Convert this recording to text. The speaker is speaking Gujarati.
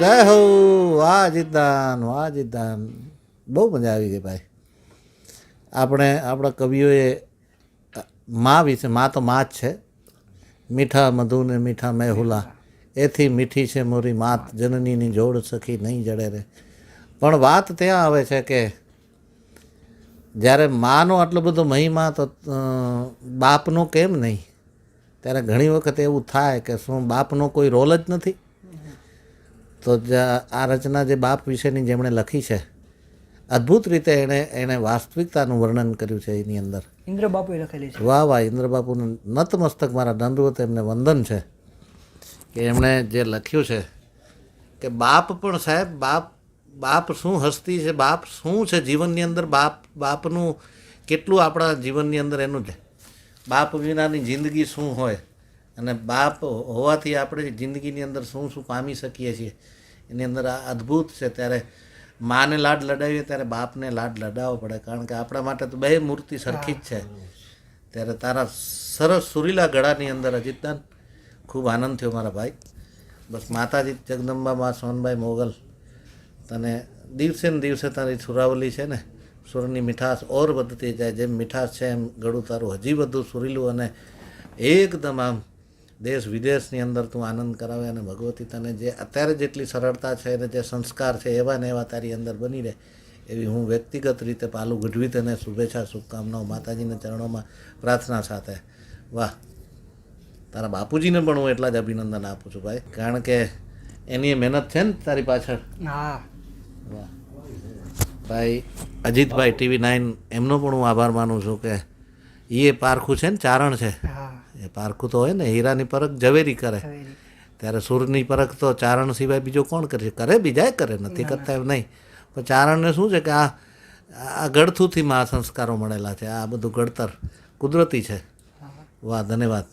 જય હો. વાહ જીતાન, વાહ જીતાન. બહુ મજા આવી ગઈ ભાઈ. આપણા કવિઓએ મા વિશે, મા તો મા જ છે. મીઠા મધુ ને મીઠા મેહુલા, એથી મીઠી છે મોરી માત, જનનીની જોડ સખી નહીં જડે રે. પણ વાત ત્યાં આવે છે કે જ્યારે માનો આટલો બધો મહિમા તો બાપનો કેમ નહીં? ત્યારે ઘણી વખત એવું થાય કે શું બાપનો કોઈ રોલ જ નથી? તો આ રચના જે બાપ વિશેની જેમણે લખી છે, અદ્ભુત રીતે એણે વાસ્તવિકતાનું વર્ણન કર્યું છે એની અંદર. ઇન્દ્રબાપુએ લખેલી છે. વાહ વાહ, ઇન્દ્રબાપુનું નતમસ્તક મારા દંડવત એમને વંદન છે કે એમણે જે લખ્યું છે કે બાપ પણ સાહેબ, બાપ શું હસ્તી છે, બાપ શું છે જીવનની અંદર, બાપનું કેટલું આપણા જીવનની અંદર એનું છે. બાપ વિનાની જિંદગી શું હોય અને બાપ હોવાથી આપણે જિંદગીની અંદર શું શું પામી શકીએ છીએ એની અંદર આ અદ્ભુત છે. ત્યારે માને લાડ લડાવીએ ત્યારે બાપને લાડ લડાવવો પડે, કારણ કે આપણા માટે તો બે મૂર્તિ સરખી જ છે. ત્યારે તારા સરસ સુરીલા ગળાની અંદર અજીતદાન ખૂબ આનંદ થયો મારા ભાઈ. બસ માતાજી જગદંબા મા સોનબાઈ મોગલ તને દિવસે ને દિવસે તારી સુરાવલી છે ને, સુરની મીઠાશ ઓર વધતી જાય. જેમ મીઠાશ છે એમ ગળું તારું હજી વધુ સુરીલું અને એકદમ આમ દેશ વિદેશની અંદર તું આનંદ કરાવે. અને ભગવતી તને જે અત્યારે જેટલી સરળતા છે અને જે સંસ્કાર છે એવા ને એવા તારી અંદર બની રહે એવી હું વ્યક્તિગત રીતે પાલું ગઢવી તને શુભેચ્છા શુભકામનાઓ માતાજીના ચરણોમાં પ્રાર્થના સાથે. વાહ, તારા બાપુજીને પણ હું એટલા જ અભિનંદન આપું છું ભાઈ, કારણ કે એની મહેનત છે ને તારી પાછળ. હા વાહ ભાઈ. અજીતભાઈ TV9 એમનો પણ હું આભાર માનું છું કે એ પારખું છે ને ચારણ છે. એ પારખું તો હોય ને, હીરાની પરખ ઝવેરી કરે, ત્યારે સૂરની પરખ તો ચારણ સિવાય બીજો કોણ કરે? કરે બીજાય કરે, નથી કરતા એમ નહીં. પણ ચારણને શું છે કે આ ગળથુથી માં સંસ્કારો મળેલા છે. આ બધું ઘડતર કુદરતી છે. વાહ, ધન્યવાદ.